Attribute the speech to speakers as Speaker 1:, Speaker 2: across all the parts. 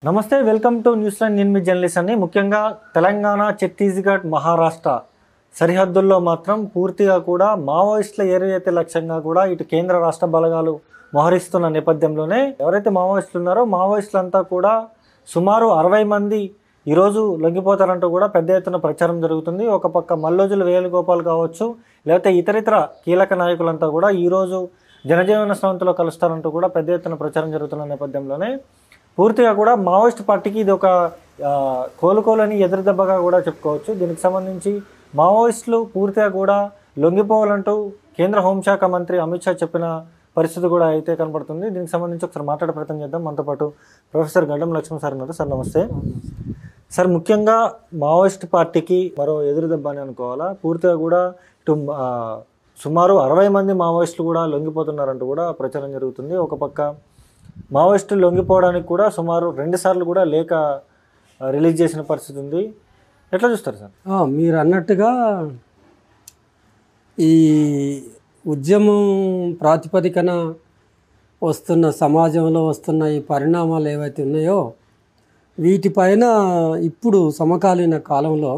Speaker 1: నమస్తే welcome to news line నేను మీ journalist అని ముఖ్యంగా తెలంగాణ ఛత్తీస్గఢ్ మహారాష్ట్ర సరిహద్దుల్లో మాత్రం పూర్తిగా కూడా మావోయిస్టుల ఏరియైతే లక్ష్యంగా కూడా ఇటు కేంద్ర రాష్ట్ర బలగాలు మోహరిస్తున్న నేపథ్యంలోనే ఎవరైతే మావోయిస్టులు ఉన్నారో మావోయిస్టులంతా కూడా సుమారు 60 మంది ఈరోజు లొంగిపోతారంటూ కూడా పెద్ద ఎత్తున ప్రచారం జరుగుతుంది. ఒక పక్క మల్లోజుల వేణుగోపాల్ కావచ్చు లేకపోతే ఇతరితర కీలక నాయకులంతా కూడా ఈరోజు జనజీవన స్రవంతిలో కలుస్తారంటూ కూడా పెద్ద ఎత్తున ప్రచారం జరుగుతున్న నేపథ్యంలోనే పూర్తిగా కూడా మావోయిస్ట్ పార్టీకి ఇది ఒక కోలుకోలని ఎదురుదెబ్బగా కూడా చెప్పుకోవచ్చు. దీనికి సంబంధించి మావోయిస్టులు పూర్తిగా కూడా లొంగిపోవాలంటూ కేంద్ర హోంశాఖ మంత్రి అమిత్ షా చెప్పిన పరిస్థితి కూడా అయితే కనపడుతుంది. దీనికి సంబంధించి ఒకసారి మాట్లాడే ప్రయత్నం చేద్దాం. మనతో పాటు ప్రొఫెసర్ గడ్డం లక్ష్మణ్ సార్ ఉన్నారు. సార్ నమస్తే. సార్ ముఖ్యంగా మావోయిస్ట్ పార్టీకి మరో ఎదురుదెబ్బ అని అనుకోవాలా? పూర్తిగా కూడా ఇటు సుమారు 60 మంది మావోయిస్టులు కూడా లొంగిపోతున్నారంటూ కూడా ప్రచారం జరుగుతుంది. ఒక పక్క మావోయిస్టులు లొంగిపోవడానికి కూడా సుమారు 2 సార్లు కూడా లేఖ రిలీజ్ చేసిన పరిస్థితి ఉంది. ఎట్లా చూస్తారు సార్?
Speaker 2: మీరు అన్నట్టుగా ఈ ఉద్యమం ప్రాతిపదికన వస్తున్న సమాజంలో వస్తున్న ఈ పరిణామాలు ఏవైతే ఉన్నాయో వీటిపైన ఇప్పుడు సమకాలీన కాలంలో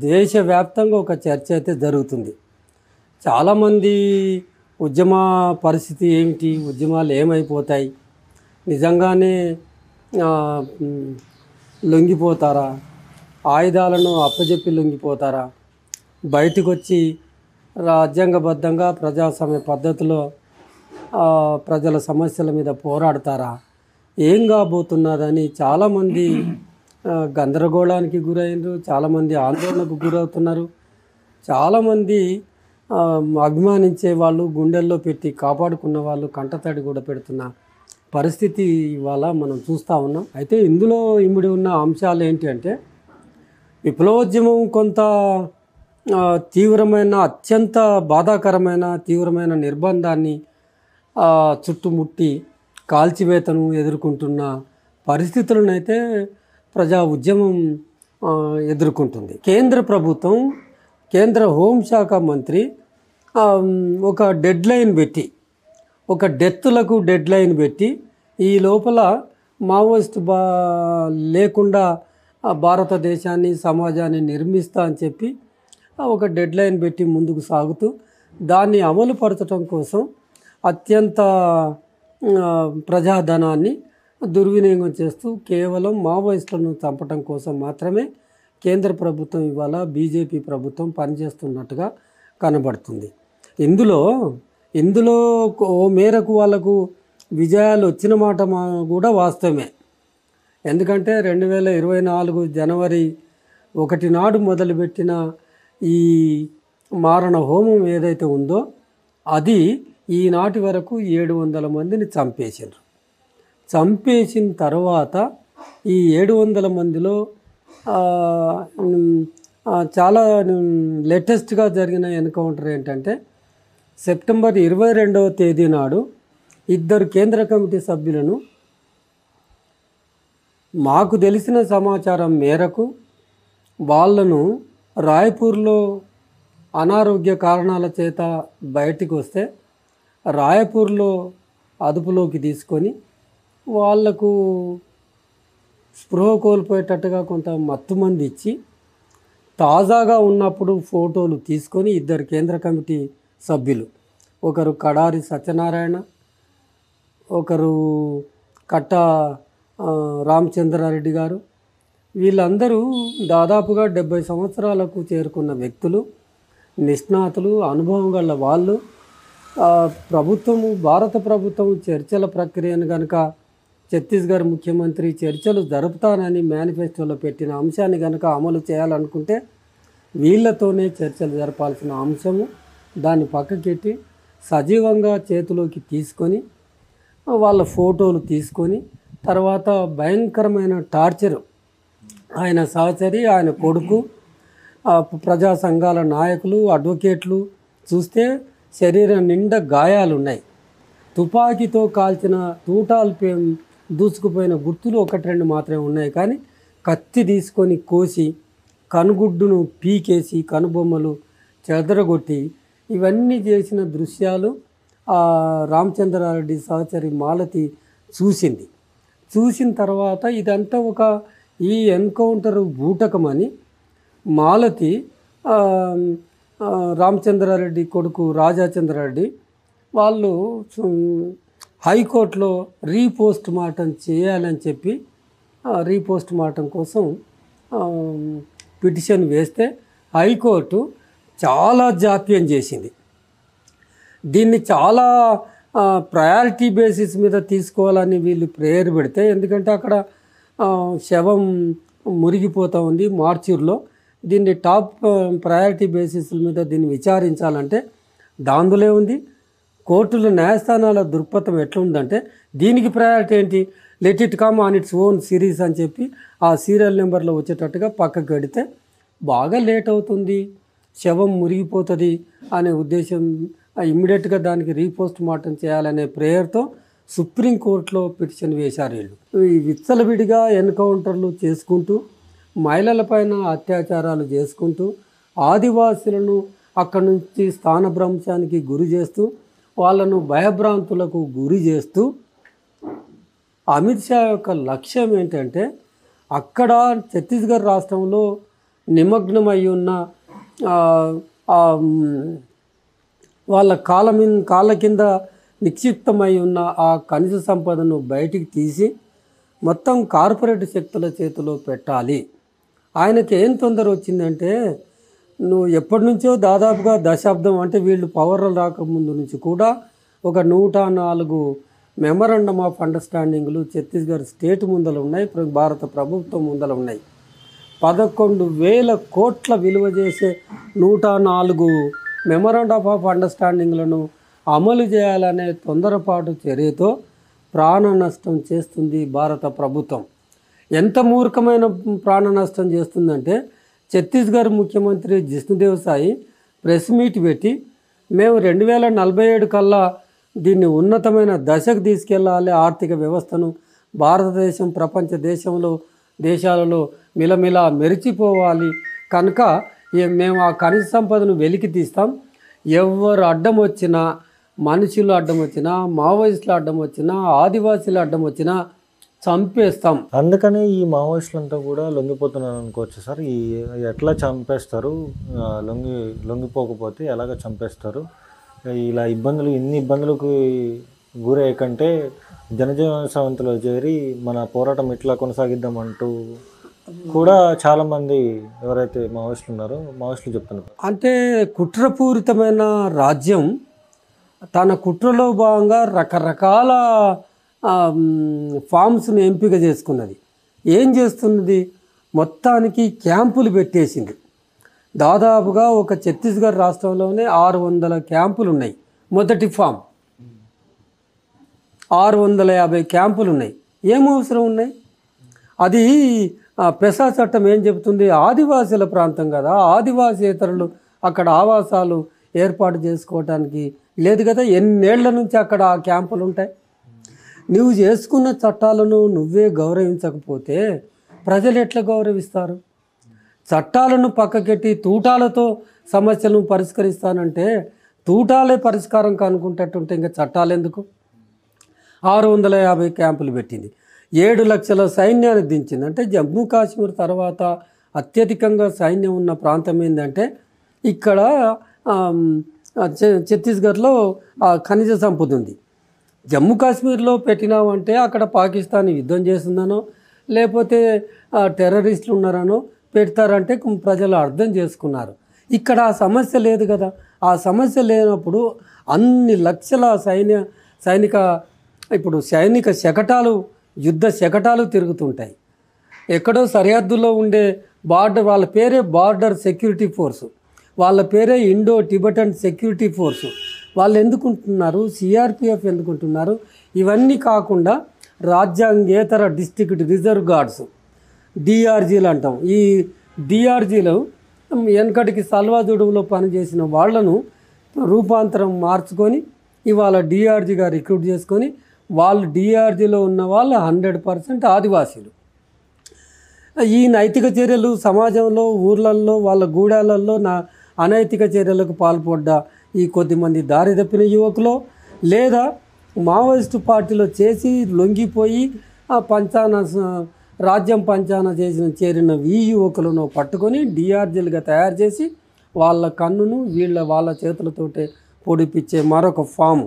Speaker 2: దేశవ్యాప్తంగా ఒక చర్చ అయితే జరుగుతుంది. చాలామంది ఉద్యమ పరిస్థితి ఏమిటి, ఉద్యమాలు ఏమైపోతాయి, నిజంగానే లొంగిపోతారా, ఆయుధాలను అప్పజెప్పి లొంగిపోతారా, బయటకు వచ్చి రాజ్యాంగబద్ధంగా ప్రజాస్వామ్య పద్ధతిలో ప్రజల సమస్యల మీద పోరాడతారా, ఏం కాబోతున్నదని చాలామంది గందరగోళానికి గురైనరు, చాలామంది ఆందోళనకు గురవుతున్నారు. చాలామంది అభిమానించే వాళ్ళు, గుండెల్లో పెట్టి కాపాడుకున్న వాళ్ళు కంటతడి కూడా పెడుతున్న పరిస్థితి ఇవాళ మనం చూస్తూ ఉన్నాం. అయితే ఇందులో ఇమిడి ఉన్న అంశాలు ఏంటి అంటే విప్లవోద్యమం కొంత తీవ్రమైన, అత్యంత బాధాకరమైన తీవ్రమైన నిర్బంధాన్ని చుట్టుముట్టి కాల్చివేతను ఎదుర్కొంటున్న పరిస్థితులను అయితే ప్రజా ఉద్యమం ఎదుర్కొంటుంది. కేంద్ర ప్రభుత్వం, కేంద్ర హోంశాఖ మంత్రి ఒక డెడ్లైన్ పెట్టి, ఒక డెత్తులకు డెడ్లైన్ పెట్టి ఈ లోపల మావోయిస్ట్ లేకుండా భారతదేశాన్ని, సమాజాన్ని నిర్మిస్తా అని చెప్పి ఒక డెడ్లైన్ పెట్టి ముందుకు సాగుతూ దాన్ని అమలుపరచడం కోసం అత్యంత ప్రజాధనాన్ని దుర్వినియోగం చేస్తూ కేవలం మావోయిస్టులను చంపటం కోసం మాత్రమే కేంద్ర ప్రభుత్వం ఇవాళ బీజేపీ ప్రభుత్వం పనిచేస్తున్నట్టుగా కనబడుతుంది. ఇందులో ఓ మేరకు వాళ్ళకు విజయాలు వచ్చిన మాట కూడా వాస్తవమే. ఎందుకంటే 2024 జనవరి 1 నాడు మొదలుపెట్టిన ఈ మారణ హోమం ఏదైతే ఉందో అది ఈనాటి వరకు 700 మందిని చంపేసిండ్రు. చంపేసిన తర్వాత ఈ 700 మందిలో చాలా లేటెస్ట్గా జరిగిన ఎన్కౌంటర్ ఏంటంటే సెప్టెంబర్ 22వ తేదీ నాడు 2 కేంద్ర కమిటీ సభ్యులను మాకు తెలిసిన సమాచారం మేరకు వాళ్ళను రాయ్పూర్లో అనారోగ్య కారణాల చేత బయటికి వస్తే రాయ్పూర్లో అదుపులోకి తీసుకొని వాళ్లకు స్పృహ కోల్పోయేటట్టుగా కొంత మత్తుమంది ఇచ్చి తాజాగా ఉన్నప్పుడు ఫోటోలు తీసుకొని 2 కేంద్ర కమిటీ సభ్యులు, ఒకరు కడారి సత్యనారాయణ, ఒకరు కట్ట రామచంద్రారెడ్డి గారు, వీళ్ళందరూ దాదాపుగా 70 సంవత్సరాలకు చేరుకున్న వ్యక్తులు, నిష్ణాతులు, అనుభవం గల వాళ్ళు. భారత ప్రభుత్వం చర్చల ప్రక్రియను కనుక ఛత్తీస్గఢ్ ముఖ్యమంత్రి చర్చలు జరుపుతానని మేనిఫెస్టోలో పెట్టిన అంశాన్ని కనుక అమలు చేయాలనుకుంటే వీళ్ళతోనే చర్చలు జరపాల్సిన అంశము, దాన్ని పక్కకెట్టి సజీవంగా చేతిలోకి తీసుకొని వాళ్ళ ఫోటోలు తీసుకొని తర్వాత భయంకరమైన టార్చరు ఆయన సహచరి, ఆయన కొడుకు, ప్రజా సంఘాల నాయకులు, అడ్వకేట్లు చూస్తే శరీరం నిండా గాయాలున్నాయి. తుపాకీతో కాల్చిన తూటాలు దూసుకుపోయిన గుర్తులు 1-2 మాత్రమే ఉన్నాయి. కానీ కత్తి తీసుకొని కోసి కనుగుడ్డును పీకేసి కనుబొమ్మలు చెదరగొట్టి ఇవన్నీ చేసిన దృశ్యాలు రామచంద్రారెడ్డి సహచరి మాలతి చూసింది. చూసిన తర్వాత ఇదంతా ఈ ఎన్కౌంటర్ బూటకమని మాలతి రామచంద్రారెడ్డి కొడుకు రాజాచంద్రారెడ్డి వాళ్ళు హైకోర్టులో రీపోస్ట్ మార్టం చేయాలని చెప్పి రీపోస్ట్ మార్టం కోసం పిటిషన్ వేస్తే హైకోర్టు చాలా జాప్యం చేసింది. దీన్ని చాలా ప్రయారిటీ బేసిస్ మీద తీసుకోవాలని వీళ్ళు ప్రేయర్ పెడితే, ఎందుకంటే అక్కడ శవం మురిగిపోతూ ఉంది మార్చూర్లో, దీన్ని టాప్ ప్రయారిటీ బేసిస్ మీద దీన్ని విచారించాలంటే దాందులే ఉంది. కోర్టుల న్యాయస్థానాల దృక్పథం ఎట్లుందంటే దీనికి ప్రయారిటీ ఏంటి, let it come on its own series అని చెప్పి ఆ సీరియల్ నెంబర్లో వచ్చేటట్టుగా పక్కకు పెడితే బాగా లేట్ అవుతుంది, శవం మురిగిపోతుంది అనే ఉద్దేశం ఇమ్మీడియట్గా దానికి రీపోస్ట్ మార్టం చేయాలనే ప్రేయర్తో సుప్రీంకోర్టులో పిటిషన్ వేశారు. వీళ్ళు ఈ విచ్చలవిడిగా ఎన్కౌంటర్లు చేసుకుంటూ మహిళలపైన అత్యాచారాలు చేసుకుంటూ ఆదివాసులను అక్కడి నుంచి స్థానభ్రంశానికి గురి చేస్తూ వాళ్ళను భయభ్రాంతులకు గురి చేస్తూ అమిత్ షా యొక్క లక్ష్యం ఏంటంటే అక్కడ ఛత్తీస్గఢ్ రాష్ట్రంలో నిమగ్నమై ఉన్న వాళ్ళ కాళ్ళ కింద నిక్షిప్తమై ఉన్న ఆ ఖనిజ సంపదను బయటికి తీసి మొత్తం కార్పొరేట్ శక్తుల చేతిలో పెట్టాలి. ఆయనకి ఏం తొందర వచ్చిందంటే, నువ్వు ఎప్పటి నుంచో దాదాపుగా దశాబ్దం అంటే వీళ్ళు పవర్లు రాకముందు నుంచి కూడా 104 మెమరాండమ్ ఆఫ్ అండర్స్టాండింగ్లు ఛత్తీస్గఢ్ స్టేట్ ముందర ఉన్నాయి, భారత ప్రభుత్వం ముందర ఉన్నాయి. 11,000 కోట్ల విలువ చేసే 104 మెమరాండమ్ ఆఫ్ అండర్స్టాండింగ్లను అమలు చేయాలనే తొందరపాటు చర్యతో ప్రాణ నష్టం చేస్తుంది భారత ప్రభుత్వం. ఎంత మూర్ఖమైన ప్రాణ నష్టం చేస్తుందంటే, ఛత్తీస్గఢ్ ముఖ్యమంత్రి జిష్ణుదేవ్ సాయి ప్రెస్ మీట్ పెట్టి మేము 2047 కల్లా దీన్ని ఉన్నతమైన దశకు తీసుకెళ్ళాలి, ఆర్థిక వ్యవస్థను భారతదేశం ప్రపంచ దేశాలలో మిలమిలా మెరిచిపోవాలి కనుక మేము ఆ ఖనిజ సంపదను వెలికి తీస్తాం, ఎవరు అడ్డం వచ్చినా, మనుషులు అడ్డం వచ్చినా, మావోయిస్టులు అడ్డం వచ్చినా, ఆదివాసీలు అడ్డం వచ్చినా చంపేస్తాం.
Speaker 1: అందుకని ఈ మావోయిస్టులంతా కూడా లొంగిపోతున్నారు అనుకోవచ్చు సార్. ఎట్లా చంపేస్తారు, లొంగిపోకపోతే ఎలాగ చంపేస్తారు, ఇలా ఇన్ని ఇబ్బందులకు గురయ్యకంటే జనజీవన సవంతిలో చేరి మన పోరాటం ఇట్లా కొనసాగిద్దామంటూ కూడా చాలామంది ఎవరైతే మావోయిస్టులు ఉన్నారో మావోయిస్టులు చెప్తున్నారు.
Speaker 2: అంటే కుట్రపూరితమైన రాజ్యం తన కుట్రలో భాగంగా రకరకాల ఫామ్స్ను ఎంపిక చేసుకున్నది. ఏం చేస్తున్నది, మొత్తానికి క్యాంపులు పెట్టేసింది. దాదాపుగా ఒక ఛత్తీస్గఢ్ రాష్ట్రంలోనే 600 క్యాంపులు ఉన్నాయి. మొదటి ఫామ్ 650 క్యాంపులు ఉన్నాయి. ఏం అవసరం ఉన్నాయి? అది పెసా చట్టం ఏం చెబుతుంది, ఆదివాసీల ప్రాంతం కదా, ఆదివాసేతరులు అక్కడ ఆవాసాలు ఏర్పాటు చేసుకోవటానికి లేదు కదా, ఎన్నేళ్ల నుంచి అక్కడ ఆ క్యాంపులు ఉంటాయి. నువ్వు చేసుకున్న చట్టాలను నువ్వే గౌరవించకపోతే ప్రజలు ఎట్లా గౌరవిస్తారు? చట్టాలను పక్కకెట్టి తూటాలతో సమస్యలను పరిష్కరిస్తానంటే తూటాలే పరిష్కారం కనుక్కుంటట్టుంటే ఇంకా చట్టాలు ఎందుకు? 650 క్యాంపులు పెట్టింది, 7 లక్షల సైన్యాన్ని దించింది. అంటే జమ్మూ కాశ్మీర్ తర్వాత అత్యధికంగా సైన్యం ఉన్న ప్రాంతం ఏంటంటే ఇక్కడ ఛత్తీస్గఢ్లో ఖనిజ సంపద ఉంది. జమ్మూ కాశ్మీర్లో పెట్టినామంటే అక్కడ పాకిస్తాన్ యుద్ధం చేస్తుందనో లేకపోతే టెర్రరిస్టులు ఉన్నారనో పెడతారంటే ప్రజలు అర్థం చేసుకున్నారు. ఇక్కడ ఆ సమస్య లేదు కదా. ఆ సమస్య లేనప్పుడు అన్ని లక్షల సైనిక శకటాలు, యుద్ధ శకటాలు తిరుగుతుంటాయి. ఎక్కడో సరిహద్దులో ఉండే వాళ్ళ పేరే బార్డర్ సెక్యూరిటీ ఫోర్సు, వాళ్ళ పేరే ఇండో టిబెటన్ సెక్యూరిటీ ఫోర్సు. వాళ్ళు ఎందుకుంటున్నారు, సిఆర్పిఎఫ్ ఎందుకుంటున్నారు? ఇవన్నీ కాకుండా రాజ్యాంగేతర డిస్ట్రిక్ట్ రిజర్వ్ గార్డ్స్, డిఆర్జీలు అంటాం. ఈ డిఆర్జీలు వెనకటికి సల్వాజుడులో పనిచేసిన వాళ్లను రూపాంతరం మార్చుకొని ఇవాళ డిఆర్జీగా రిక్రూట్ చేసుకొని వాళ్ళు డిఆర్జీలో ఉన్న వాళ్ళు 100% ఆదివాసీలు. ఈ నైతిక చర్యలు సమాజంలో, ఊర్లల్లో, వాళ్ళ గూడాలలో అనైతిక చర్యలకు పాల్పడ్డ ఈ కొద్దిమంది దారి తప్పిన యువకులు లేదా మావోయిస్టు పార్టీలో చేసి లొంగిపోయి ఆ రాజ్యం పంచాన చేరిన ఈ యువకులను పట్టుకొని డిఆర్జీలుగా తయారు చేసి వాళ్ళ కన్నును వాళ్ళ చేతులతోటే పొడిపించే మరొక ఫాము.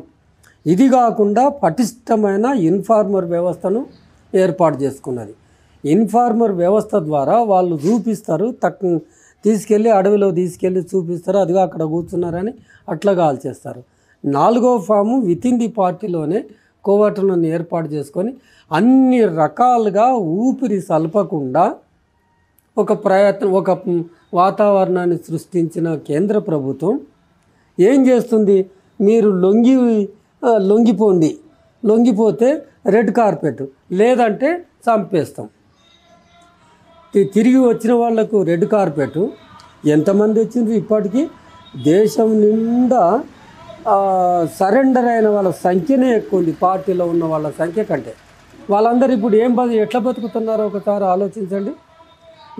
Speaker 2: ఇది కాకుండా పటిష్టమైన ఇన్ఫార్మర్ వ్యవస్థను ఏర్పాటు చేసుకున్నది. ఇన్ఫార్మర్ వ్యవస్థ ద్వారా వాళ్ళు చూపిస్తారు, తీసుకెళ్ళి అడవిలో తీసుకెళ్ళి చూపిస్తారు, అదిగా అక్కడ కూర్చున్నారని అట్లా కాల్చేస్తారు. 4వ ఫాము వితిన్ ది పార్టీలోనే కోవట్లను ఏర్పాటు చేసుకొని అన్ని రకాలుగా ఊపిరి సల్పకుండా ఒక వాతావరణాన్ని సృష్టించిన కేంద్ర ప్రభుత్వం ఏం చేస్తుంది? మీరు లొంగిపోతే రెడ్ కార్పెట్, లేదంటే చంపేస్తాం. తిరిగి వచ్చిన వాళ్లకు రెడ్ కార్పెట్. ఎంతమంది వచ్చిండ్రు ఇప్పటికీ? దేశం నిండా సరెండర్ అయిన వాళ్ళ సంఖ్యనే ఎక్కువ ఉంది పార్టీలో ఉన్న వాళ్ళ సంఖ్య కంటే. వాళ్ళందరూ ఇప్పుడు ఎట్లా బతుకుతున్నారో ఒకసారి ఆలోచించండి.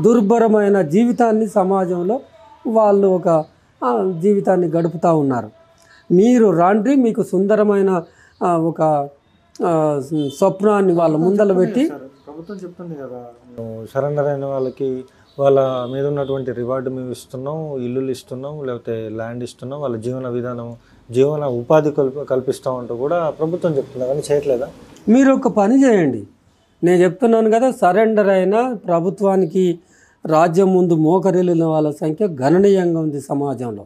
Speaker 2: దుర్భరమైన జీవితాన్ని సమాజంలో వాళ్ళు ఒక జీవితాన్ని గడుపుతూ ఉన్నారు. మీరు రాండ్రి, మీకు సుందరమైన ఒక స్వప్నాన్ని వాళ్ళ ముందల పెట్టి
Speaker 1: ప్రభుత్వం చెప్తుంది కదా, సరెండర్ అయిన వాళ్ళకి వాళ్ళ మీద ఉన్నటువంటి రివార్డు మేము ఇస్తున్నాం, ఇల్లులు ఇస్తున్నాం, లేకపోతే ల్యాండ్ ఇస్తున్నాం, వాళ్ళ జీవన ఉపాధి కల్పిస్తామంటూ కూడా ప్రభుత్వం చెప్తుంది. కానీ చేయట్లేదా?
Speaker 2: మీరు ఒక పని చేయండి, నేను చెప్తున్నాను కదా, సరెండర్ అయిన ప్రభుత్వానికి రాజ్యం ముందు మోకరిల్లిన వాళ్ళ సంఖ్య గణనీయంగా ఉంది సమాజంలో.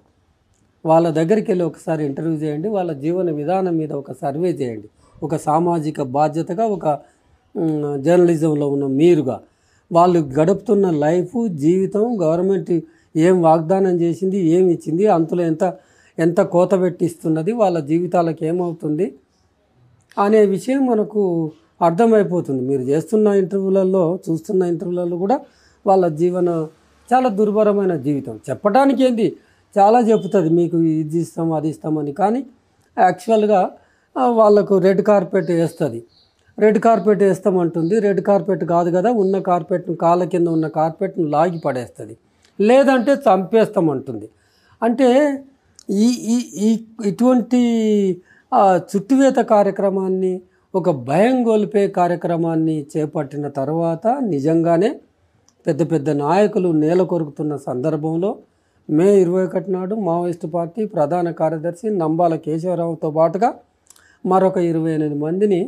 Speaker 2: వాళ్ళ దగ్గరికి వెళ్ళి ఒకసారి ఇంటర్వ్యూ చేయండి, వాళ్ళ జీవన విధానం మీద ఒక సర్వే చేయండి. ఒక సామాజిక బాధ్యతగా, ఒక జర్నలిజంలో ఉన్న మీరుగా వాళ్ళు గడుపుతున్న లైఫ్, జీవితం, గవర్నమెంట్ ఏం వాగ్దానం చేసింది, ఏమి ఇచ్చింది, అంతలో ఎంత కోత పెట్టిస్తున్నది, వాళ్ళ జీవితాలకు ఏమవుతుంది అనే విషయం మనకు అర్థమైపోతుంది. మీరు చేస్తున్న ఇంటర్వ్యూలలో, చూస్తున్న ఇంటర్వ్యూలలో కూడా వాళ్ళ చాలా దుర్భరమైన జీవితం. చెప్పడానికి ఏంది, చాలా చెప్తుంది, మీకు ఇది ఇస్తాం అది ఇస్తామని. కానీ యాక్చువల్గా వాళ్ళకు రెడ్ కార్పెట్ వేస్తుంది. రెడ్ కార్పెట్ వేస్తామంటుంది. రెడ్ కార్పెట్ కాదు కదా, ఉన్న కార్పెట్ను, కాళ్ళ కింద ఉన్న కార్పెట్ను లాగి పడేస్తుంది, లేదంటే చంపేస్తామంటుంది. అంటే ఇటువంటి చుట్టువేత కార్యక్రమాన్ని, ఒక భయం గొలిపే కార్యక్రమాన్ని చేపట్టిన తర్వాత నిజంగానే పెద్ద పెద్ద నాయకులు నేల కొరుకుతున్న సందర్భంలో మే 21 నాడు మావోయిస్టు పార్టీ ప్రధాన కార్యదర్శి నంబాల కేశవరావుతో పాటుగా మరొక 28 మందిని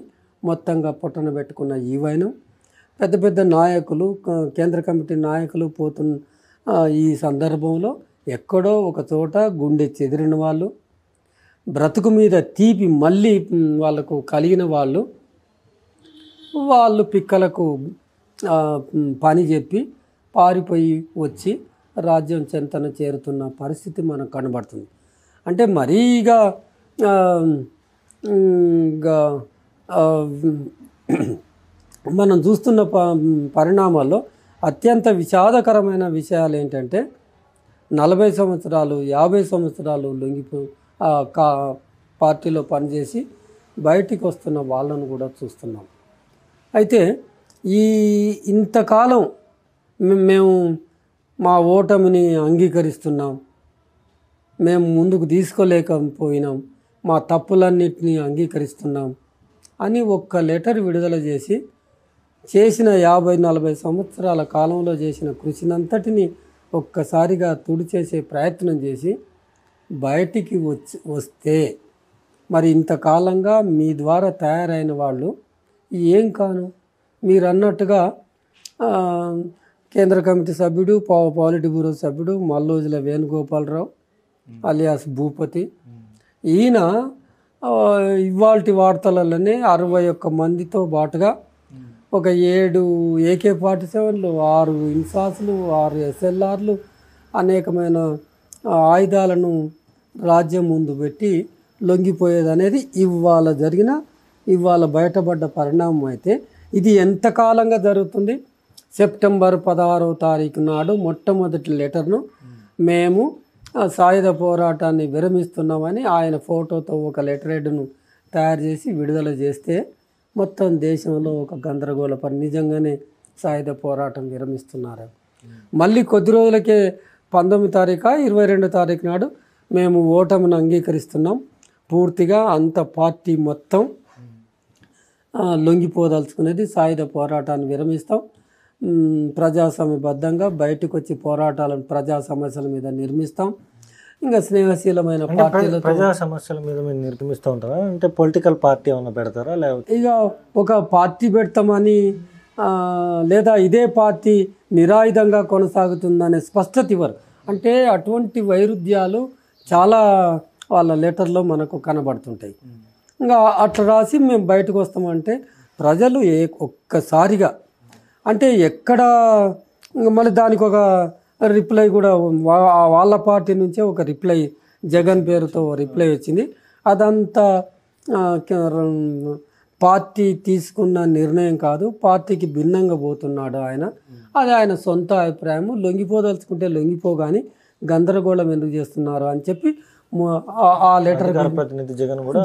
Speaker 2: మొత్తంగా పొట్టన పెట్టుకున్న ఈ వైనం పెద్ద పెద్ద నాయకులు, కేంద్ర కమిటీ నాయకులు పోతున్న ఈ సందర్భంలో ఎక్కడో ఒక చోట గుండె చెదిరిన వాళ్ళు, బ్రతుకు మీద తీపి మళ్ళీ వాళ్ళకు కలిగిన వాళ్ళు పిక్కలకు పని చెప్పి పారిపోయి వచ్చి రాజ్యం చెంతన చేరుతున్న పరిస్థితి మనకు కనబడుతుంది. అంటే మరీగా మనం చూస్తున్న పరిణామాల్లో అత్యంత విషాదకరమైన విషయాలు ఏంటంటే 40 సంవత్సరాలు 50 సంవత్సరాలు పార్టీలో పనిచేసి బయటికి వస్తున్న వాళ్ళను కూడా చూస్తున్నాం. అయితే ఇంతకాలం మేము మా ఓటమిని అంగీకరిస్తున్నాం, మేము ముందుకు తీసుకోలేకపోయినాం, మా తప్పులన్నింటినీ అంగీకరిస్తున్నాం అని ఒక్క లెటర్ విడుదల చేసిన 50-40 సంవత్సరాల కాలంలో చేసిన కృషినంతటిని ఒక్కసారిగా తుడిచేసే ప్రయత్నం చేసి బయటికి వస్తే మరి ఇంతకాలంగా మీ ద్వారా తయారైన వాళ్ళు ఏం కాను? మీరు అన్నట్టుగా కేంద్ర కమిటీ సభ్యుడు, పాలిట్ బ్యూరో సభ్యుడు మల్లోజుల వేణుగోపాలరావు అలియాస్ భూపతి, ఈయన ఇవాల్టి వార్తలలోనే 61 మందితో పాటుగా ఒక 7 AK-47లు, 6 ఇన్సాస్లు, 6 SLRలు, అనేకమైన ఆయుధాలను రాజ్యం ముందు పెట్టి లొంగిపోయేదనేది ఇవాళ బయటపడ్డ పరిణామం. అయితే ఇది ఎంతకాలంగా జరుగుతుంది? సెప్టెంబర్ 16వ తారీఖు నాడు మొట్టమొదటి లెటర్ను మేము సాయుధ పోరాటాన్ని విరమిస్తున్నామని ఆయన ఫోటోతో ఒక లెటర్ హెడ్ను తయారు చేసి విడుదల చేస్తే మొత్తం దేశంలో ఒక గందరగోళ నిజంగానే సాయుధ పోరాటం విరమిస్తున్నారు. మళ్ళీ కొద్ది రోజులకే 19 తారీఖు 22 తారీఖు నాడు మేము ఓటమిని అంగీకరిస్తున్నాం పూర్తిగా, అంత పార్టీ మొత్తం లొంగిపోదలుచుకునేది సాయుధ పోరాటాన్ని విరమిస్తాం, ప్రజాస్వామ్యబద్ధంగా బయటకు వచ్చి పోరాటాలను ప్రజా సమస్యల మీద నిర్మిస్తాం. ఇంకా స్నేహశీలమైన పార్టీలతో
Speaker 1: ప్రజా సమస్యల మీద మీరు నిర్మిస్తూ ఉంటారా? అంటే పొలిటికల్ పార్టీ ఏమైనా పెడతారా? లేకపోతే
Speaker 2: ఇక ఒక పార్టీ పెడతామని లేదా ఇదే పార్టీ నిరాయుధంగా కొనసాగుతుందనే స్పష్టత ఇవ్వరు. అంటే అటువంటి వైరుధ్యాలు చాలా వాళ్ళ లెటర్లో మనకు కనబడుతుంటాయి. ఇంకా అట్లా రాసి మేము బయటకు వస్తామంటే ప్రజలు ఒక్కసారిగా అంటే ఎక్కడ మళ్ళీ దానికి ఒక రిప్లై కూడా వాళ్ళ పార్టీ నుంచే ఒక రిప్లై జగన్ పేరుతో రిప్లై వచ్చింది. అదంతా పార్టీ తీసుకున్న నిర్ణయం కాదు, పార్టీకి భిన్నంగా పోతున్నాడు ఆయన, అది ఆయన సొంత అభిప్రాయం, లొంగిపోదలుచుకుంటే లొంగిపోగాని గందరగోళం ఎందుకు చేస్తున్నారు అని చెప్పి ఆ లెటర్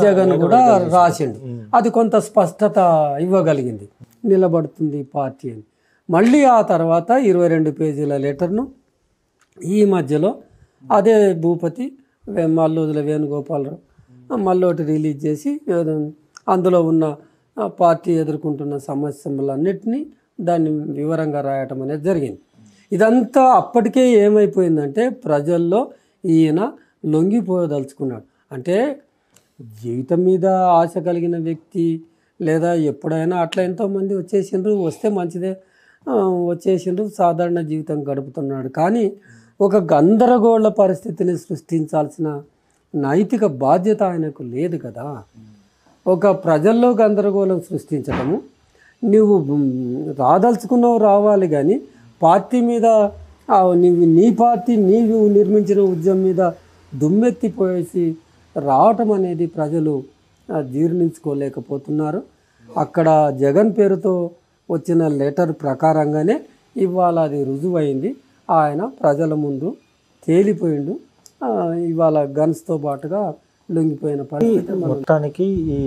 Speaker 2: జగన్ కూడా రాసిండు. అది కొంత స్పష్టత ఇవ్వగలిగింది, నిలబడుతుంది పార్టీ అని. మళ్ళీ ఆ తర్వాత 22 పేజీల లెటర్ను ఈ మధ్యలో అదే భూపతి మల్లోజుల వేణుగోపాలరావు మళ్ళీ రిలీజ్ చేసి అందులో ఉన్న పార్టీ ఎదుర్కొంటున్న సమస్యలన్నింటినీ దాన్ని వివరంగా రాయటం అనేది జరిగింది. ఇదంతా అప్పటికే ఏమైపోయిందంటే ప్రజల్లో ఈయన లొంగిపోదలుచుకున్నాడు. అంటే జీవితం మీద ఆశ కలిగిన వ్యక్తి లేదా ఎప్పుడైనా అట్లా ఎంతోమంది వచ్చేసిండ్రు, వస్తే మంచిదే, వచ్చేసిండ్రు, సాధారణ జీవితం గడుపుతున్నాడు. కానీ ఒక గందరగోళ పరిస్థితిని సృష్టించాల్సిన నైతిక బాధ్యత ఆయనకు లేదు కదా. ఒక ప్రజల్లో గందరగోళం సృష్టించడము, నువ్వు రాదలుచుకున్నావు రావాలి, కానీ పార్టీ మీద నీ పార్టీ నీవు నిర్మించిన ఉద్యమం మీద దుమ్మెత్తిపోయేసి రావటం అనేది ప్రజలు జీర్ణించుకోలేకపోతున్నారు. అక్కడ జగన్ పేరుతో వచ్చిన లెటర్ ప్రకారంగానే ఇవాళ అది రుజువైంది. ఆయన ప్రజల ముందు తేలిపోయిండు. ఇవాళ గన్స్తో పాటుగా లొంగిపోయిన పరిస్థితి.
Speaker 1: మొత్తానికి ఈ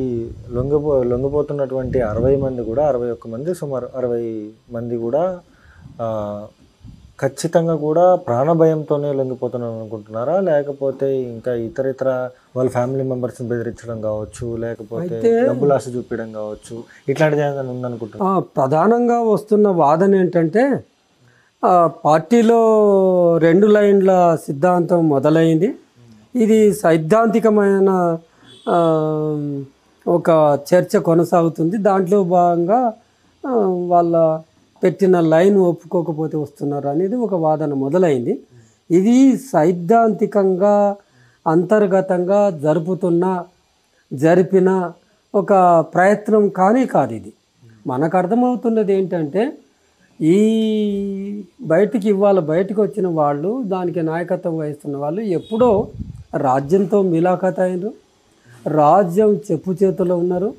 Speaker 1: లొంగిపోతున్నటువంటి 60 మంది కూడా 61 మంది సుమారు 60 మంది కూడా ఖచ్చితంగా కూడా ప్రాణభయంతోనే లొంగిపోతున్నాను అనుకుంటున్నారా? లేకపోతే ఇంకా ఇతర వాళ్ళ ఫ్యామిలీ మెంబర్స్ని బెదిరించడం కావచ్చు, లేకపోతే డబ్బులు ఆశ చూపించడం కావచ్చు, ఇట్లాంటిది ఏదైనా ఉందనుకుంటున్నా?
Speaker 2: ప్రధానంగా వస్తున్న వాదన ఏంటంటే పార్టీలో 2 లైన్ల సిద్ధాంతం మొదలైంది. ఇది సైద్ధాంతికమైన ఒక చర్చ కొనసాగుతుంది. దాంట్లో భాగంగా వాళ్ళ పెట్టిన లైన్ ఒప్పుకోకపోతే వస్తున్నారు అనేది ఒక వాదన మొదలైంది. ఇది సైద్ధాంతికంగా అంతర్గతంగా జరిపిన ఒక ప్రయత్నం కానీ కాదు. ఇది మనకు అర్థమవుతున్నది ఏంటంటే ఈ బయటికి వచ్చిన వాళ్ళు, దానికి నాయకత్వం వహిస్తున్న వాళ్ళు ఎప్పుడో రాజ్యంతో మిలాఖత్ అయినరు, రాజ్యం చెప్పు చేతుల్లో ఉన్నారు,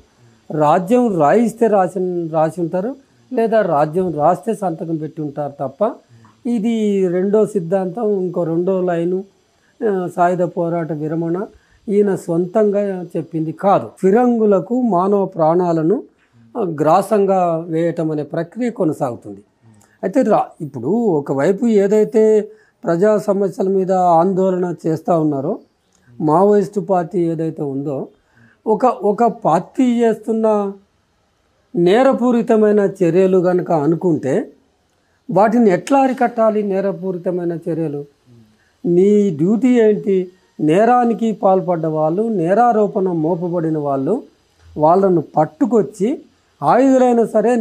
Speaker 2: రాజ్యం రాయిస్తే రాసి ఉంటారు, లేదా రాజ్యం రాస్తే సంతకం పెట్టి ఉంటారు తప్ప ఇది రెండో సిద్ధాంతం, ఇంకో 2వ లైను సాయుధ పోరాట విరమణ ఈయన సొంతంగా చెప్పింది కాదు. ఫిరంగులకు మానవ ప్రాణాలను గ్రాసంగా వేయటం అనే ప్రక్రియ కొనసాగుతుంది. అయితే ఇప్పుడు ఒకవైపు ఏదైతే ప్రజా సమస్యల మీద ఆందోళన చేస్తూ ఉన్నారో మావోయిస్టు పార్టీ ఏదైతే ఉందో, ఒక పార్టీ చేస్తున్న నేరపూరితమైన చర్యలు కనుక అనుకుంటే వాటిని ఎట్లా అరికట్టాలి? నేరపూరితమైన చర్యలు నీ డ్యూటీ ఏంటి? నేరానికి పాల్పడ్డ వాళ్ళు, నేరారోపణ మోపబడిన వాళ్ళను పట్టుకొచ్చి ఆయుధాలైనా సరే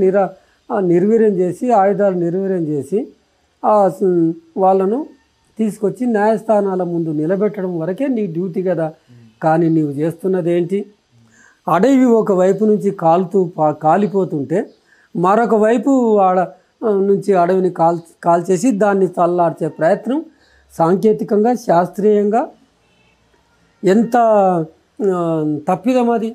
Speaker 2: నిర్వీర్యం చేసి, ఆయుధాలు నిర్వీర్యం చేసి వాళ్ళను తీసుకొచ్చి న్యాయస్థానాల ముందు నిలబెట్టడం వరకే నీ డ్యూటీ కదా. కానీ నీవు చేస్తున్నది ఏంటి? అడవి ఒకవైపు నుంచి కాలిపోతుంటే మరొక వైపు నుంచి అడవిని కాల్చేసి దాన్ని చల్లార్చే ప్రయత్నం సాంకేతికంగా, శాస్త్రీయంగా ఎంత తప్పిదం అది.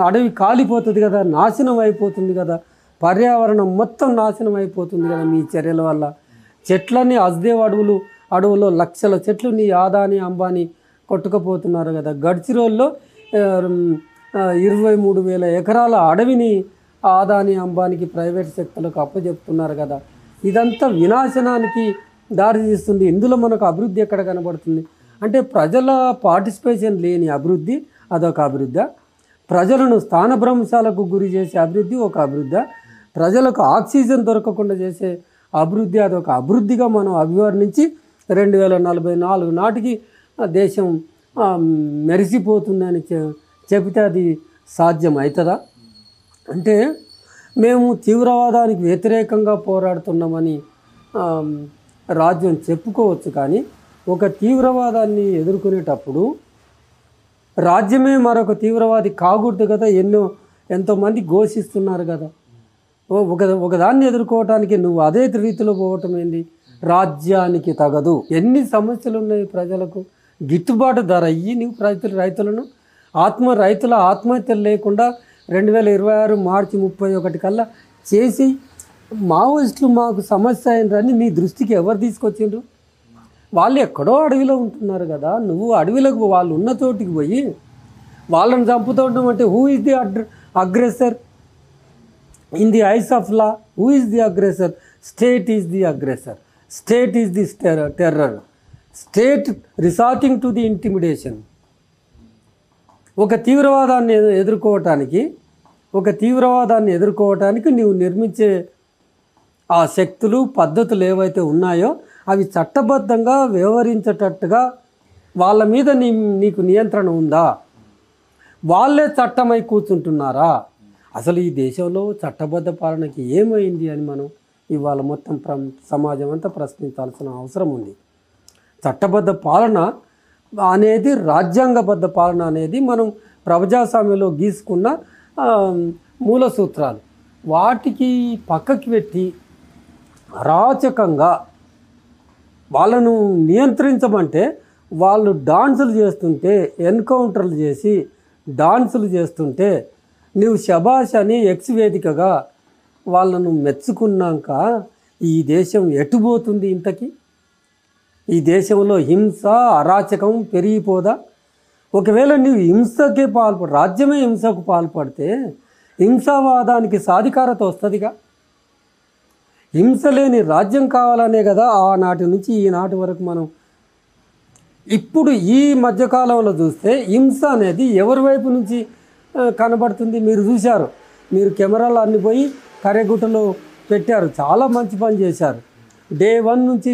Speaker 2: అడవి కాలిపోతుంది కదా, నాశనం అయిపోతుంది కదా, పర్యావరణం మొత్తం నాశనం అయిపోతుంది కదా మీ చర్యల వల్ల. చెట్లన్నీ అజ్దేవ్ అడవులో లక్షల చెట్లు నీ ఆదాని అంబానీ కొట్టుకుపోతున్నారు కదా. గడ్చిరోల్లో 23,000 ఎకరాల అడవిని ఆదాని అంబానీకి ప్రైవేట్ శక్తులకు అప్పచెప్తున్నారు కదా. ఇదంతా వినాశనానికి దారి తీస్తుంది. ఇందులో మనకు అభివృద్ధి ఎక్కడ కనబడుతుంది? అంటే ప్రజల పార్టిసిపేషన్ లేని అభివృద్ధి అదొక అభివృద్ధి. ప్రజలను స్థానభ్రంశాలకు గురి చేసే అభివృద్ధి ఒక అభివృద్ధి, ప్రజలకు ఆక్సిజన్ దొరకకుండా చేసే అభివృద్ధి అదొక అభివృద్ధిగా మనం అభివర్ణించి 2044 నాటికి దేశం మెరిసిపోతుందని చెబితే అది సాధ్యం అవుతుందా? అంటే మేము తీవ్రవాదానికి వ్యతిరేకంగా పోరాడుతున్నామని రాజ్యం చెప్పుకోవచ్చు, కానీ ఒక తీవ్రవాదాన్ని ఎదుర్కొనేటప్పుడు రాజ్యమే మరొక తీవ్రవాది కాకూడదు కదా. ఎంతోమంది ఘోషిస్తున్నారు కదా. ఒకదాన్ని ఎదుర్కోవటానికి నువ్వు అదే రీతిలో పోవటం ఏంది? రాజ్యానికి తగదు. ఎన్ని సమస్యలు ఉన్నాయి ప్రజలకు, గిట్టుబాటు ధర ఇయ్యి నువ్వు రైతులను రైతుల ఆత్మహత్యలు లేకుండా 2026 మార్చి 31 కల్లా చేసి మావోయిస్టులు మాకు సమస్య అయినరని నీ దృష్టికి ఎవరు తీసుకొచ్చిండ్రు? వాళ్ళు ఎక్కడో అడవిలో ఉంటున్నారు కదా. నువ్వు అడవిలకు వాళ్ళు ఉన్న చోటికి పోయి వాళ్ళని చంపుతుండడం అంటే who is the aggressor in the eyes of law? Who is the aggressor? State is the aggressor. State is the terror. State resorting to the intimidation. ఒక తీవ్రవాదాన్ని ఎదుర్కోవటానికి నీవు నిర్మించే ఆ శక్తులు పద్ధతులు ఏవైతే ఉన్నాయో అవి చట్టబద్ధంగా వ్యవహరించేటట్టుగా వాళ్ళ మీద నీకు నియంత్రణ ఉందా? వాళ్ళే చట్టమై కూర్చుంటున్నారా? అసలు ఈ దేశంలో చట్టబద్ధ పాలనకి ఏమైంది అని మనం ఇవాళ మొత్తం సమాజం అంతా ప్రశ్నించాల్సిన అవసరం ఉంది. చట్టబద్ధ పాలన అనేది, రాజ్యాంగబద్ధ పాలన అనేది మనం ప్రజాస్వామ్యంలో గీసుకున్న మూల సూత్రాలు. వాటికి పక్కకి పెట్టి అరాచకంగా వాళ్ళను నియంత్రించమంటే వాళ్ళు డాన్సులు చేస్తుంటే, ఎన్కౌంటర్లు చేసి డాన్సులు చేస్తుంటే నువ్వు శబాష్ అని ఎక్స్ వేదికగా వాళ్ళను మెచ్చుకున్నాక ఈ దేశం ఎటుపోతుంది? ఇంతకీ ఈ దేశంలో హింస అరాచకం పెరిగిపోదా? ఒకవేళ నువ్వు హింసకే రాజ్యమే హింసకు పాల్పడితే హింసావాదానికి సాధికారత వస్తుందిగా. హింస లేని రాజ్యం కావాలనే కదా ఆనాటి నుంచి ఈనాటి వరకు మనం. ఇప్పుడు ఈ మధ్యకాలంలో చూస్తే హింస అనేది ఎవరి వైపు నుంచి కనబడుతుంది? మీరు చూశారు, మీరు కెమెరాలు అన్ని పోయి కర్రెగుట్టలో పెట్టారు, చాలా మంచి పని చేశారు. డే 1 నుంచి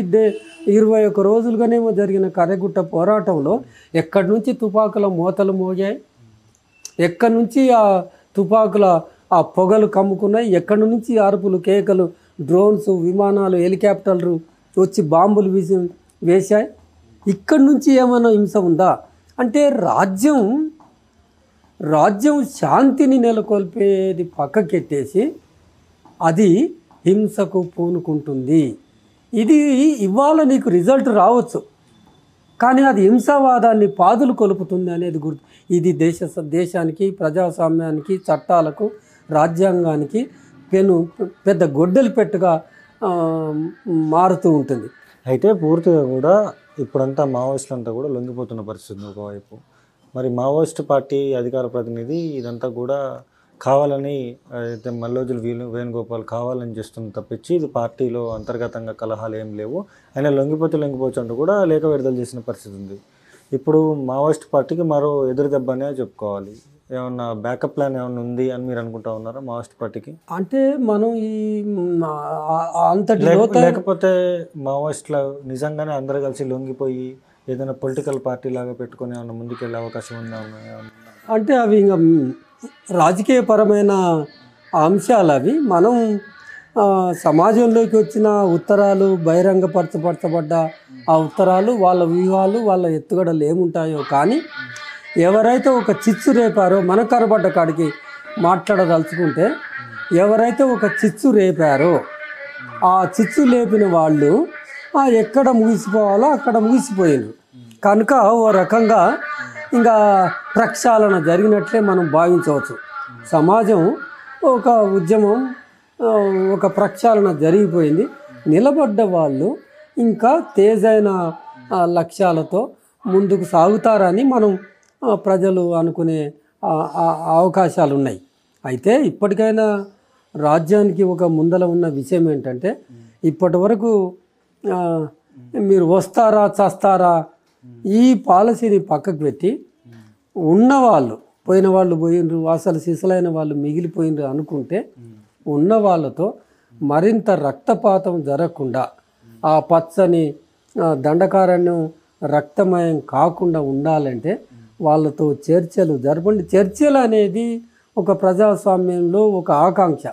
Speaker 2: 21 రోజులుగానేమో జరిగిన కర్రెగుట్ట పోరాటంలో ఎక్కడి నుంచి తుపాకుల మోతలు మోగాయి, ఎక్కడి నుంచి ఆ తుపాకుల ఆ పొగలు కమ్ముకున్నాయి, ఎక్కడి నుంచి అరుపులు కేకలు, డ్రోన్స్, విమానాలు, హెలికాప్టర్లు వచ్చి బాంబులు వేశాయి. ఇక్కడి నుంచి ఏమైనా హింస ఉందా? అంటే రాజ్యం శాంతిని నెలకొల్పేది పక్కకెట్టేసి అది హింసకు పూనుకుంటుంది. ఇది ఇవాళ నీకు రిజల్ట్ రావచ్చు, కానీ అది హింసావాదాన్ని పాదులు కొలుపుతుంది అనేది గుర్తు. ఇది దేశానికి, ప్రజాస్వామ్యానికి, చట్టాలకు, రాజ్యాంగానికి పెద్ద గొడ్డలి పెట్టుగా మారుతూ ఉంటుంది.
Speaker 1: అయితే పూర్తిగా కూడా ఇప్పుడంతా మావోయిస్టులు అంతా కూడా లొంగిపోతున్న పరిస్థితి ఒకవైపు. మరి మావోయిస్ట్ పార్టీ అధికార ప్రతినిధి ఇదంతా కూడా కావాలని అయితే మల్లోజులు వేణుగోపాల్ కావాలని చేస్తుంది తప్పించి ఇది పార్టీలో అంతర్గతంగా కలహాలు ఏం లేవు, ఆయన లొంగిపోవచ్చు అంటూ కూడా లేఖ విడుదల చేసిన పరిస్థితి ఉంది. ఇప్పుడు మావోయిస్ట్ పార్టీకి మరో ఎదురు దెబ్బనే చెప్పుకోవాలి. ఏమన్నా బ్యాకప్ ప్లాన్ ఏమన్నా ఉంది అని మీరు అనుకుంటా ఉన్నారా మావోయిస్ట్ పార్టీకి?
Speaker 2: అంటే మనం ఈ అంతటి
Speaker 1: లేకపోతే మావోయిస్టుల నిజంగానే అందరూ కలిసి లొంగిపోయి ఏదైనా పొలిటికల్ పార్టీ లాగా పెట్టుకుని ఏమన్నా ముందుకెళ్ళే అవకాశం ఉందా?
Speaker 2: అంటే అవి ఇంకా రాజకీయపరమైన అంశాలు. అవి మనం సమాజంలోకి వచ్చిన ఉత్తరాలు, బహిరంగపరచబడ్డ ఆ ఉత్తరాలు, వాళ్ళ వ్యూహాలు, వాళ్ళ ఎత్తుగడలు ఏముంటాయో, కానీ ఎవరైతే ఒక చిచ్చు రేపారో, మన కనబడ్డ కాడికి మాట్లాడదలుచుకుంటే, ఎవరైతే ఒక చిచ్చు రేపారో ఆ చిచ్చు లేపిన వాళ్ళు ఎక్కడ ముగిసిపోవాలో అక్కడ ముగిసిపోయారు కనుక ఓ రకంగా ఇంకా ప్రక్షాళన జరిగినట్లే మనం భావించవచ్చు. సమాజం ఒక ఉద్యమం, ఒక ప్రక్షాళన జరిగిపోయింది. నిలబడ్డ వాళ్ళు ఇంకా తేజైన లక్ష్యాలతో ముందుకు సాగుతారని మనం ప్రజలు అనుకునే అవకాశాలు ఉన్నాయి. అయితే ఇప్పటికైనా రాజ్యానికి ఒక ముందల ఉన్న విషయం ఏంటంటే, ఇప్పటి వరకు మీరు వస్తారా చస్తారా ఈ పాలసీని పక్కకు పెట్టి ఉన్నవాళ్ళు పోయిన వాళ్ళు పోయినరు, అసలు సిసలైన వాళ్ళు మిగిలిపోయినరు అనుకుంటే ఉన్న వాళ్ళతో మరింత రక్తపాతం జరగకుండా ఆ పచ్చని దండకారణ్యం రక్తమయం కాకుండా ఉండాలంటే వాళ్ళతో చర్చలు జరపండి. చర్చలు అనేది ఒక ప్రజాస్వామ్యంలో ఒక ఆకాంక్ష.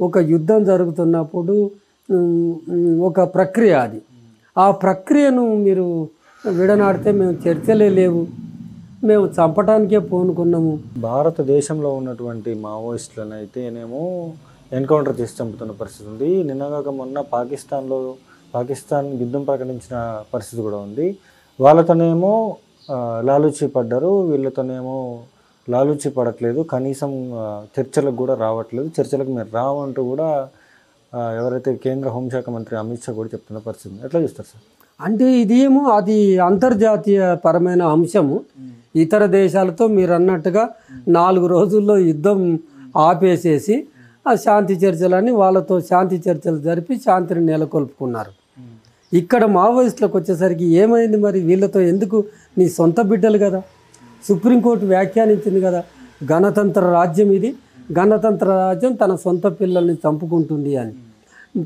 Speaker 2: ఒక యుద్ధం జరుగుతున్నప్పుడు ఒక ప్రక్రియ అది. ఆ ప్రక్రియను మీరు విడనాడితే మేము చర్చలే లేవు, మేము చంపటానికే పూనుకున్నాము.
Speaker 1: భారతదేశంలో ఉన్నటువంటి మావోయిస్టులను అయితేనేమో ఎన్కౌంటర్ చేసి చంపుతున్న పరిస్థితి ఉంది. నిన్నగాక మొన్న పాకిస్తాన్ యుద్ధం ప్రకటించిన పరిస్థితి కూడా ఉంది. వాళ్ళతోనేమో లాలూచి పడ్డారు, వీళ్ళతోనేమో లాలూచి పడట్లేదు, కనీసం చర్చలకు కూడా రావట్లేదు. చర్చలకు మీరు రావంటూ కూడా ఎవరైతే కేంద్ర హోంశాఖ మంత్రి అమిత్ షా కూడా చెప్తున్న పరిస్థితి. ఎట్లా చూస్తారు సార్?
Speaker 2: అంటే ఇదేమో అది అంతర్జాతీయ పరమైన అంశము. ఇతర దేశాలతో మీరు అన్నట్టుగా 4 రోజుల్లో యుద్ధం ఆపేసేసి ఆ శాంతి చర్చలని వాళ్ళతో శాంతి చర్చలు జరిపి శాంతిని నెలకొల్పుకున్నారు. ఇక్కడ మావోయిస్టులకు వచ్చేసరికి ఏమైంది మరి? వీళ్ళతో ఎందుకు? నీ సొంత బిడ్డలు కదా, సుప్రీంకోర్టు వ్యాఖ్యానించింది కదా, గణతంత్ర రాజ్యం ఇది, గణతంత్ర రాజ్యం తన సొంత పిల్లల్ని చంపుకుంటుంది అని.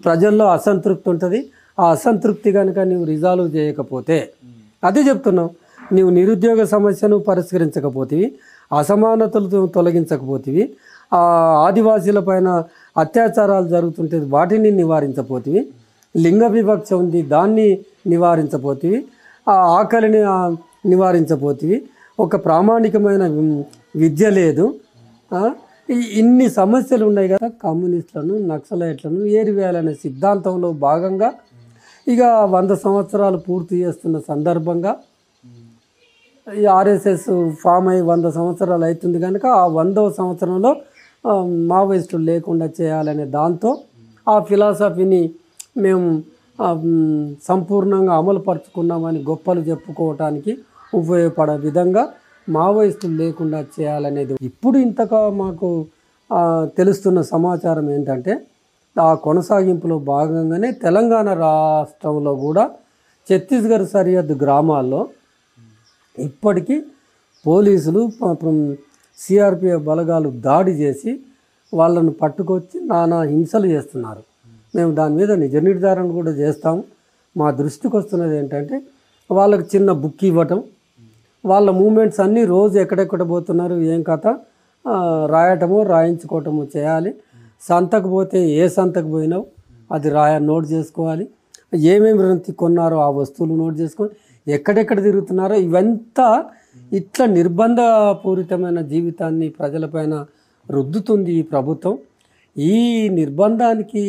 Speaker 2: ప్రజల్లో అసంతృప్తి ఉంటుంది. ఆ అసంతృప్తి కనుక నీవు రిజాల్వ్ చేయకపోతే, అదే చెప్తున్నావు, నీవు నిరుద్యోగ సమస్యను పరిష్కరించకపోతేవి, అసమానతలు తొలగించకపోతేవి, ఆదివాసీల పైన అత్యాచారాలు జరుగుతుంటే వాటిని నివారించపోతేవి, లింగ వివక్ష ఉంది దాన్ని నివారించపోతేవి, ఆ ఆకలిని నివారించపోతేవి, ఒక ప్రామాణికమైన విద్య లేదు, ఇన్ని సమస్యలు ఉన్నాయి కదా. కమ్యూనిస్టులను నక్సలైట్లను ఏరివేయాలనే సిద్ధాంతంలో భాగంగా ఇక 100 సంవత్సరాలు పూర్తి చేస్తున్న సందర్భంగా ఈ ఆర్ఎస్ఎస్ ఫామ్ అయ్యి 100 సంవత్సరాలు అవుతుంది కనుక ఆ 100వ సంవత్సరంలో మావోయిస్టులు లేకుండా చేయాలనే దాంతో ఆ ఫిలాసఫీని మేము సంపూర్ణంగా అమలుపరుచుకున్నామని గొప్పలు చెప్పుకోవటానికి ఉపయోగపడే విధంగా మావోయిస్టులు లేకుండా చేయాలనేది. ఇప్పుడు ఇంతగా మాకు తెలుస్తున్న సమాచారం ఏంటంటే ఆ కొనసాగింపులో భాగంగానే తెలంగాణ రాష్ట్రంలో కూడా ఛత్తీస్గఢ్ సరిహద్దు గ్రామాల్లో ఇప్పటికీ పోలీసులు సిఆర్పిఎఫ్ బలగాలు దాడి చేసి వాళ్ళను పట్టుకొచ్చి నానా హింసలు చేస్తున్నారు. మేము దాని మీద నిజ నిర్ధారణ కూడా చేస్తాము. మా దృష్టికి వస్తున్నది ఏంటంటే వాళ్ళకి చిన్న బుక్ ఇవ్వటం, వాళ్ళ మూమెంట్స్ అన్నీ రోజు ఎక్కడెక్కడ పోతున్నారు ఏం కథ రాయటము రాయించుకోవటము చేయాలి. సంతకు పోతే ఏ సంతకు పోయినావు అది నోట్ చేసుకోవాలి, ఏమేమి కొన్నారో ఆ వస్తువులు నోట్ చేసుకోవాలి, ఎక్కడెక్కడ తిరుగుతున్నారో ఇవంతా. ఇట్లా నిర్బంధపూరితమైన జీవితాన్ని ప్రజలపైన రుద్దుతుంది ఈ ప్రభుత్వం. ఈ నిర్బంధానికి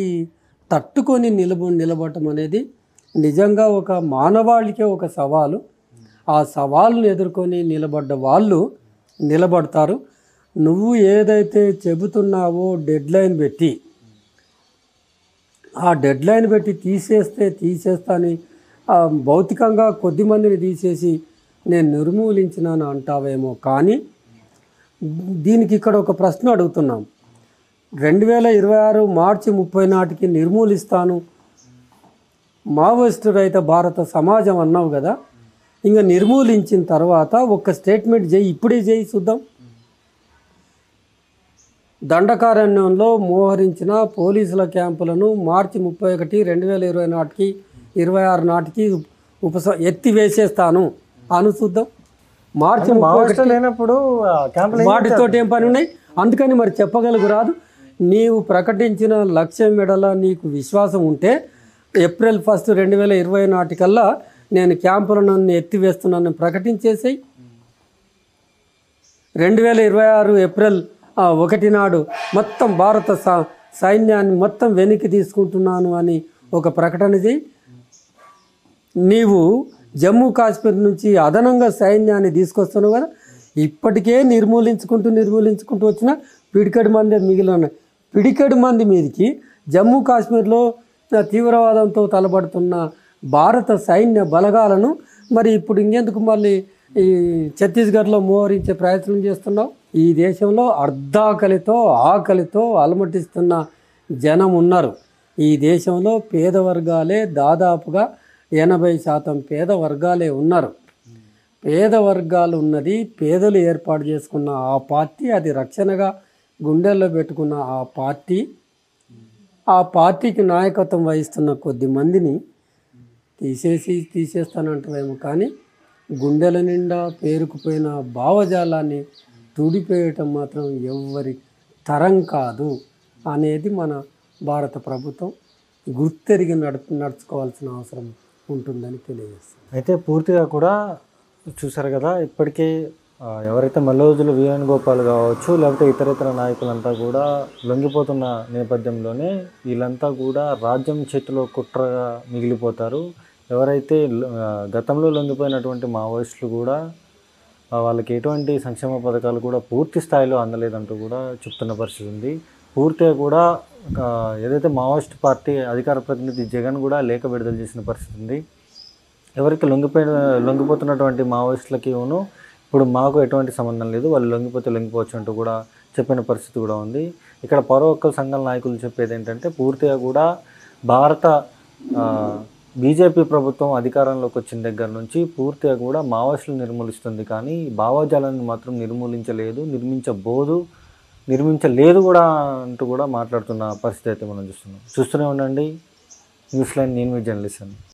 Speaker 2: తట్టుకొని నిలబడటం అనేది నిజంగా ఒక మానవాళికే ఒక సవాలు. ఆ సవాలును ఎదుర్కొని నిలబడ్డ వాళ్ళు నిలబడతారు. నువ్వు ఏదైతే చెబుతున్నావో డెడ్లైన్ పెట్టి, ఆ డెడ్లైన్ పెట్టి తీసేస్తా అని భౌతికంగా కొద్దిమందిని తీసేసి నేను నిర్మూలించినాను అంటావేమో. కానీ దీనికి ఇక్కడ ఒక ప్రశ్న అడుగుతున్నాం. 2026 మార్చి 30 నాటికి నిర్మూలిస్తాను మావోయిస్టు రహిత భారత సమాజం అన్నావు కదా, ఇంకా నిర్మూలించిన తర్వాత ఒక స్టేట్మెంట్ చేయి, ఇప్పుడే చేయి చూద్దాం. దండకారణ్యంలో మోహరించిన పోలీసుల క్యాంపులను మార్చి 31, 2020 నాటికి 26 నాటికి ఎత్తివేసేస్తాను అను చూద్దాం. మార్చి 31
Speaker 1: లేనప్పుడు
Speaker 2: వాటితో ఏం పని ఉన్నాయి? అందుకని మరి చెప్పగలుగురాదు. నీవు ప్రకటించిన లక్ష్యం మెడల నీకు విశ్వాసం ఉంటే ఏప్రిల్ 1, 2020 నాటికల్లా నేను క్యాంపులను ఎత్తివేస్తున్నాను ప్రకటించేసాయి. 2026 ఏప్రిల్ 1 నాడు మొత్తం భారత సైన్యాన్ని మొత్తం వెనక్కి తీసుకుంటున్నాను అని ఒక ప్రకటన చేయి. నీవు జమ్మూ కాశ్మీర్ నుంచి అదనంగా సైన్యాన్ని తీసుకొస్తున్నావు కదా, ఇప్పటికే నిర్మూలించుకుంటూ వచ్చిన పిడికెడు మంది మిగిలిన పిడికెడు మంది మీదకి జమ్మూ కాశ్మీర్లో తీవ్రవాదంతో తలబడుతున్న భారత సైన్య బలగాలను మరి ఇప్పుడు ఇంకెందుకు మళ్ళీ ఈ ఛత్తీస్గఢ్లో మోహరించే ప్రయత్నం చేస్తున్నావు? ఈ దేశంలో ఆకలితో అలమటిస్తున్న జనం ఉన్నారు. ఈ దేశంలో పేద వర్గాలే దాదాపుగా 80% పేద వర్గాలే ఉన్నారు. పేద వర్గాలు ఉన్నది, పేదలు ఏర్పాటు చేసుకున్న ఆ పార్టీ, అది రక్షణగా గుండెల్లో పెట్టుకున్న ఆ పార్టీకి నాయకత్వం వహిస్తున్న కొద్ది మందిని తీసేస్తానంటారేమో, కానీ గుండెల నిండా పేరుకుపోయిన భావజాలాన్ని తుడిపేయటం మాత్రం ఎవ్వరి తరం కాదు అనేది మన భారత ప్రభుత్వం గుర్తెరిగి నడుచుకోవాల్సిన అవసరం ఉంటుందని తెలియజేస్తుంది.
Speaker 1: అయితే పూర్తిగా కూడా చూసారు కదా, ఇప్పటికే ఎవరైతే మల్లోజుల వేణుగోపాల్ కావచ్చు, లేకపోతే ఇతర నాయకులంతా కూడా లొంగిపోతున్న నేపథ్యంలోనే వీళ్ళంతా కూడా రాజ్యం చేతిలో కుట్రగా మిగిలిపోతారు. ఎవరైతే గతంలో లొంగిపోయినటువంటి మావోయిస్టులు కూడా వాళ్ళకి ఎటువంటి సంక్షేమ పథకాలు కూడా పూర్తి స్థాయిలో అందలేదంటూ కూడా చెప్తున్న పరిస్థితి ఉంది. పూర్తిగా కూడా ఏదైతే మావోయిస్ట్ పార్టీ అధికార ప్రతినిధి జగన్ కూడా లేఖ విడుదల చేసిన పరిస్థితి ఉంది. ఎవరికి లొంగిపోతున్నటువంటి మావోయిస్టులకి ఇప్పుడు మాకు ఎటువంటి సంబంధం లేదు, వాళ్ళు లొంగిపోవచ్చు అంటూ కూడా చెప్పిన పరిస్థితి కూడా ఉంది. ఇక్కడ పౌర హక్కుల సంఘాల నాయకులు చెప్పేది ఏంటంటే, పూర్తిగా కూడా భారత బీజేపీ ప్రభుత్వం అధికారంలోకి వచ్చిన దగ్గర నుంచి పూర్తిగా కూడా మావోయిస్టులు నిర్మూలిస్తుంది, కానీ భావజాలాన్ని మాత్రం నిర్మించలేదు కూడా అంటూ కూడా మాట్లాడుతున్న పరిస్థితి అయితే మనం చూస్తూనే ఉండండి. న్యూస్ లైన్, నేను మీ జర్నలిస్ట్.